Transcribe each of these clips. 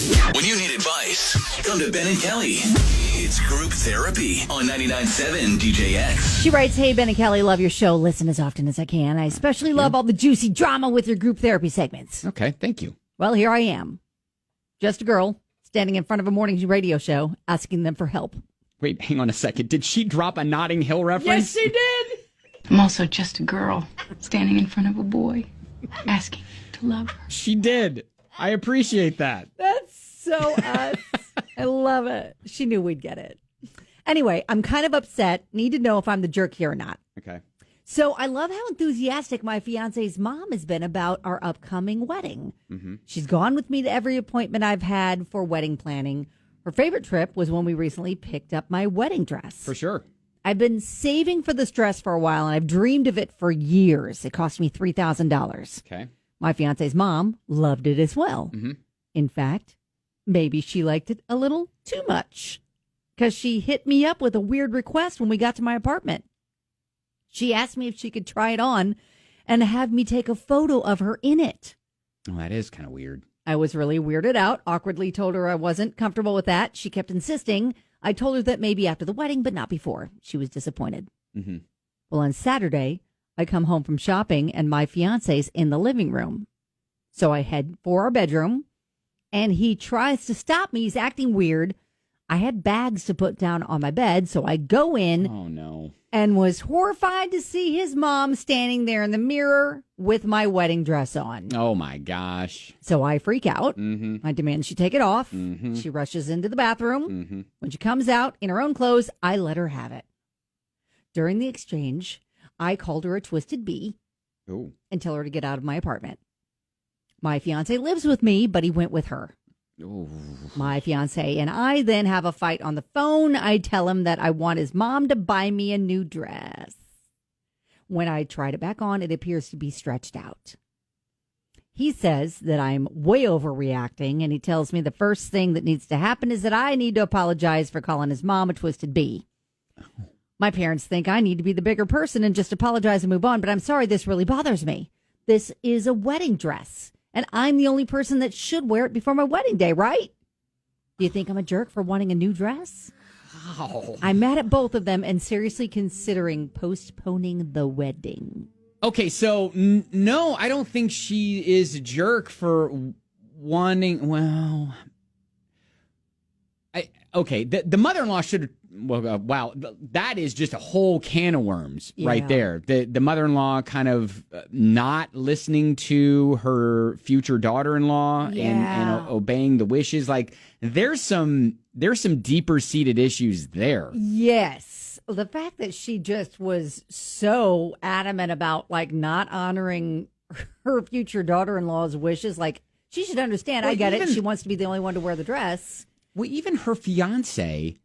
When you need advice, come to Ben and Kelly. It's group therapy on 99.7 DJX. She writes, "Hey, Ben and Kelly, love your show. Listen as often as I can. I especially love all the juicy drama with your group therapy segments." Okay, thank you. Well, here I am. Just a girl standing in front of a morning radio show asking them for help. Wait, hang on a second. Did she drop a Notting Hill reference? Yes, she did. I'm also just a girl standing in front of a boy asking to love her. She did. I appreciate that. That's so us. I love it. She knew we'd get it. Anyway, I'm kind of upset. Need to know if I'm the jerk here or not. Okay. So I love how enthusiastic my fiance's mom has been about our upcoming wedding. Mm-hmm. She's gone with me to every appointment I've had for wedding planning. Her favorite trip was when we recently picked up my wedding dress. For sure. I've been saving for this dress for a while, and I've dreamed of it for years. It cost me $3,000. Okay. My fiance's mom loved it as well. Mm-hmm. In fact, maybe she liked it a little too much because she hit me up with a weird request when we got to my apartment. She asked me if she could try it on and have me take a photo of her in it. Oh, that is kind of weird. I was really weirded out, awkwardly told her I wasn't comfortable with that. She kept insisting. I told her that maybe after the wedding, but not before. She was disappointed. Mm-hmm. Well, on Saturday, I come home from shopping and my fiance's in the living room. So I head for our bedroom and he tries to stop me. He's acting weird. I had bags to put down on my bed, so I go in. Oh, no. And was horrified to see his mom standing there in the mirror with my wedding dress on. Oh, my gosh. So I freak out. Mm-hmm. I demand she take it off. Mm-hmm. She rushes into the bathroom. Mm-hmm. When she comes out in her own clothes, I let her have it. During the exchange, I called her a twisted bee and tell her to get out of my apartment. My fiance lives with me, but he went with her. Ooh. My fiance and I then have a fight on the phone. I tell him that I want his mom to buy me a new dress. When I tried it back on, it appears to be stretched out. He says that I'm way overreacting, and he tells me the first thing that needs to happen is that I need to apologize for calling his mom a twisted bee. My parents think I need to be the bigger person and just apologize and move on, but I'm sorry, this really bothers me. This is a wedding dress. And I'm the only person that should wear it before my wedding day, right? Do you think I'm a jerk for wanting a new dress? Oh. I'm mad at both of them and seriously considering postponing the wedding. Okay, so no, I don't think she is a jerk for wanting. Well, the mother-in-law should. Well, wow, that is just a whole can of worms right there. The mother-in-law kind of not listening to her future daughter-in-law and obeying the wishes. Like there's some deeper-seated issues there. Yes. The fact that she just was so adamant about like not honoring her future daughter-in-law's wishes, like she should understand. I get it. She wants to be the only one to wear the dress. Well, even her fiance,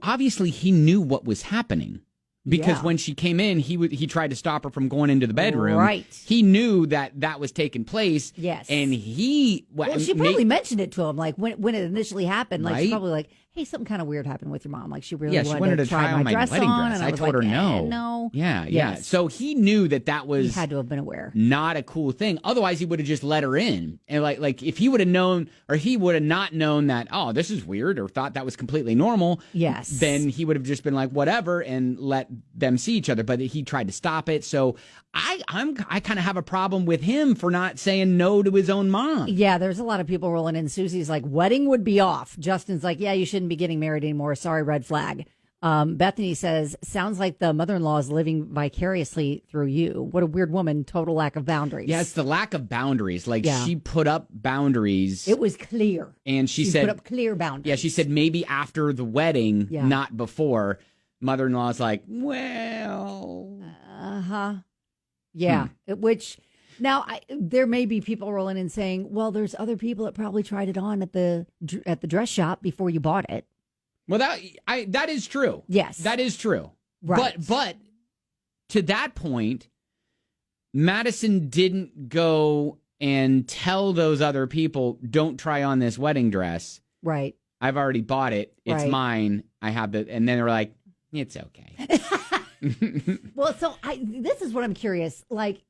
obviously he knew what was happening because when she came in, he tried to stop her from going into the bedroom. Right. He knew that was taking place. Yes. And he... Well, she probably mentioned it to him, like when it initially happened. Like right? she's probably like, "Hey, something kind of weird happened with your mom." Like she really she wanted to try on my dress wedding on, dress. and I was told like, her no. No. Yeah. Yes. So he knew that was... He had to have been aware. Not a cool thing. Otherwise, he would have just let her in. And like if he would have known, or he would have not known that, oh, this is weird, or thought that was completely normal. Yes. Then he would have just been like, whatever, and let them see each other. But he tried to stop it. So I kind of have a problem with him for not saying no to his own mom. Yeah, there's a lot of people rolling in. Susie's like, wedding would be off. Justin's like, yeah, you shouldn't be getting married anymore. Sorry, red flag. Bethany says, sounds like the mother-in-law is living vicariously through you. What a weird woman. Total lack of boundaries. Yeah, it's the lack of boundaries. Like she put up boundaries. It was clear. And she said, put up clear boundaries. Yeah, she said maybe after the wedding, not before. Mother-in-law's like, well. Yeah, which now there may be people rolling in saying, well, there's other people that probably tried it on at the dress shop before you bought it. Well, that is true. Yes. That is true. Right. But to that point, Madison didn't go and tell those other people, don't try on this wedding dress. Right. I've already bought it. It's mine. I have it. And then they were like, it's okay. Well, so this is what I'm curious. Like,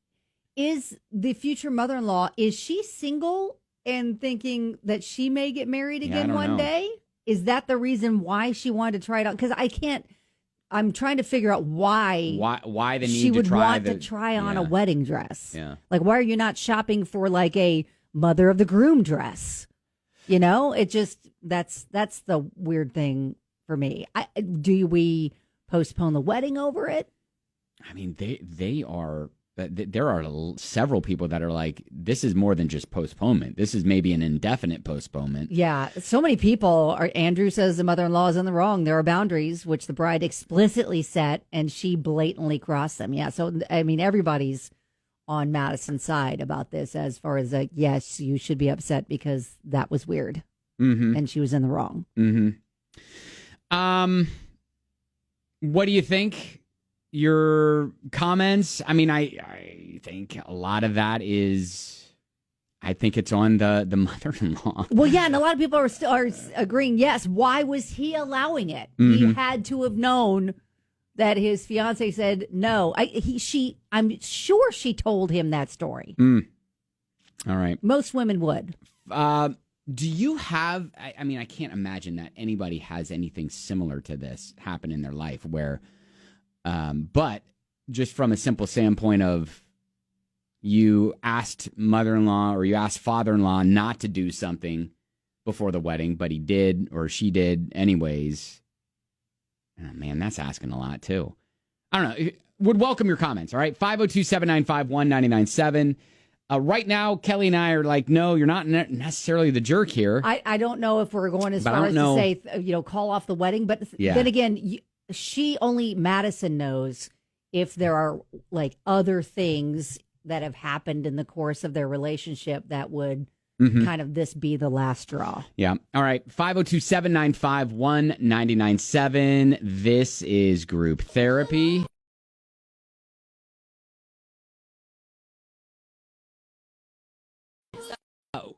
is the future mother-in-law, is she single and thinking that she may get married I again don't one know. day? Is that the reason why she wanted to try it out? Because I'm trying to figure out why the need she to would try want to try on a wedding dress. Yeah. Like, why are you not shopping for like a mother of the groom dress? You know, it just that's the weird thing for me. Do we postpone the wedding over it? I mean, they are. There are several people that are like, this is more than just postponement. This is maybe an indefinite postponement. Yeah, so many people are. Andrew says the mother-in-law is in the wrong. There are boundaries which the bride explicitly set, and she blatantly crossed them. Yeah, so I mean, everybody's on Madison's side about this as far as like, yes, you should be upset because that was weird, and she was in the wrong. What do you think? Your comments? I mean, I think a lot of that is, I think it's on the mother-in-law. Well, yeah, and a lot of people are agreeing, yes, why was he allowing it? He had to have known that his fiance said no. I'm sure she told him that story. All right. Most women would. Do you have, I mean, I can't imagine that anybody has anything similar to this happen in their life where, but just from a simple standpoint of you asked mother-in-law or you asked father-in-law not to do something before the wedding, but he did or she did anyways. Oh, man, that's asking a lot too. I don't know. Would welcome your comments. All right. 502-795-1997. Right now, Kelly and I are like, no, you're not necessarily the jerk here. I don't know if we're going as far as to say, call off the wedding. But then again, Madison knows if there are like other things that have happened in the course of their relationship that would kind of this be the last straw. Yeah. All right. 502-795-1997. This is Group Therapy.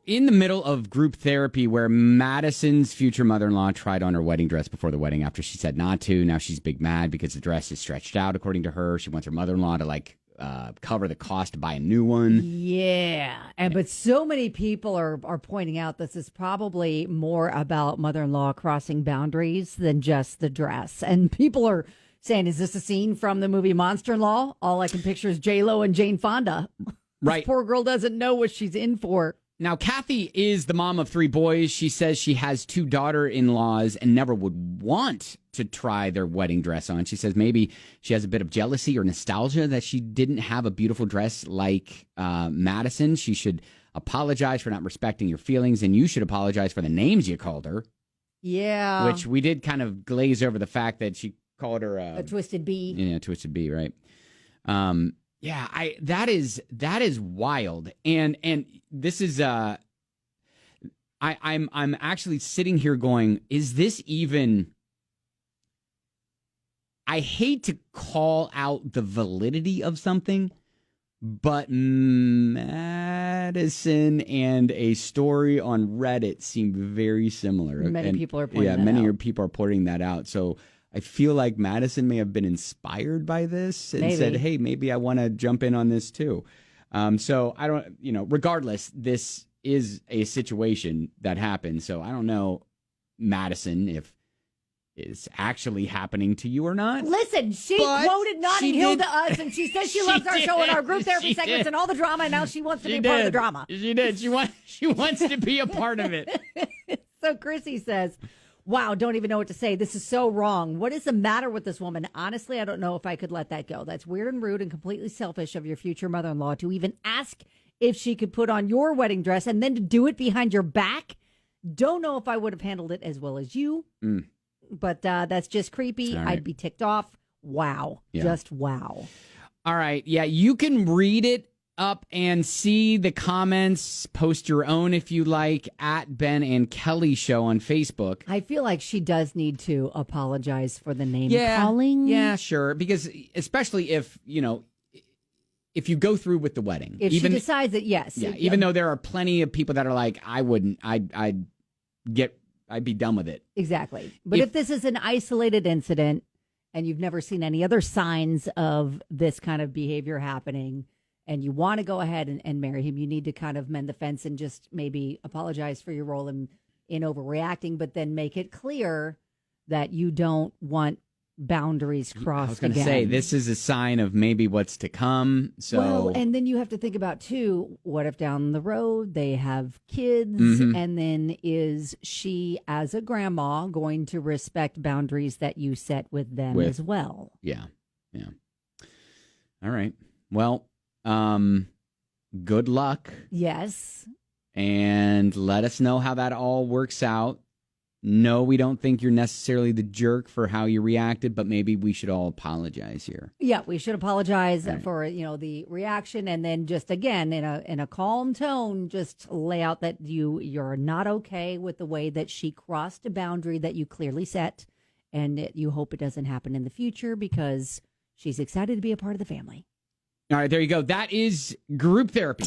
In the middle of group therapy where Madison's future mother-in-law tried on her wedding dress before the wedding after she said not to. Now she's big mad because the dress is stretched out, according to her. She wants her mother-in-law to cover the cost to buy a new one. Yeah. But so many people are pointing out this is probably more about mother-in-law crossing boundaries than just the dress. And people are saying, is this a scene from the movie Monster-in-Law? All I can picture is J-Lo and Jane Fonda. Right. This poor girl doesn't know what she's in for. Now, Kathy is the mom of 3 boys. She says she has 2 daughter-in-laws and never would want to try their wedding dress on. She says maybe she has a bit of jealousy or nostalgia that she didn't have a beautiful dress like Madison. She should apologize for not respecting your feelings, and you should apologize for the names you called her. Yeah. Which we did kind of glaze over the fact that she called her a twisted bee. Yeah, twisted bee, right? Yeah, that is wild, and this is I'm actually sitting here going, is this even? I hate to call out the validity of something, but Madison and a story on Reddit seem very similar. Many people are pointing that out. Many people are pointing that out. So I feel like Madison may have been inspired by this and said, hey, maybe I want to jump in on this too. So I don't, regardless, this is a situation that happened. So I don't know, Madison, if it's actually happening to you or not. Listen, she quoted Notting Hill to us, and she says she loves our show and our group therapy segments and all the drama, and now she wants to be part of the drama. She did. She wants to be a part of it. So Chrissy says, wow, don't even know what to say. This is so wrong. What is the matter with this woman? Honestly, I don't know if I could let that go. That's weird and rude and completely selfish of your future mother-in-law to even ask if she could put on your wedding dress and then to do it behind your back. Don't know if I would have handled it as well as you, but that's just creepy. Right. I'd be ticked off. Wow. Yeah. Just wow. All right. Yeah, you can read it up and see the comments. Post your own if you like at Ben and Kelly Show on Facebook. I feel like she does need to apologize for the name calling. Yeah, sure. Because especially if you go through with the wedding, if she decides that even though there are plenty of people that are like, I'd be done with it. Exactly. But if this is an isolated incident and you've never seen any other signs of this kind of behavior happening, and you want to go ahead and marry him, you need to kind of mend the fence and just maybe apologize for your role in overreacting, but then make it clear that you don't want boundaries crossed. I was going to again. say, this is a sign of maybe what's to come. So, well, and then you have to think about too, what if down the road they have kids, and then is she as a grandma going to respect boundaries that you set with them as well? Yeah. All right. Well, good luck. Yes. And let us know how that all works out. No, we don't think you're necessarily the jerk for how you reacted, but maybe we should all apologize here. Yeah, we should apologize for, the reaction, and then just again in a calm tone, just lay out that you're not okay with the way that she crossed a boundary that you clearly set, and you hope it doesn't happen in the future because she's excited to be a part of the family. All right, there you go. That is group therapy.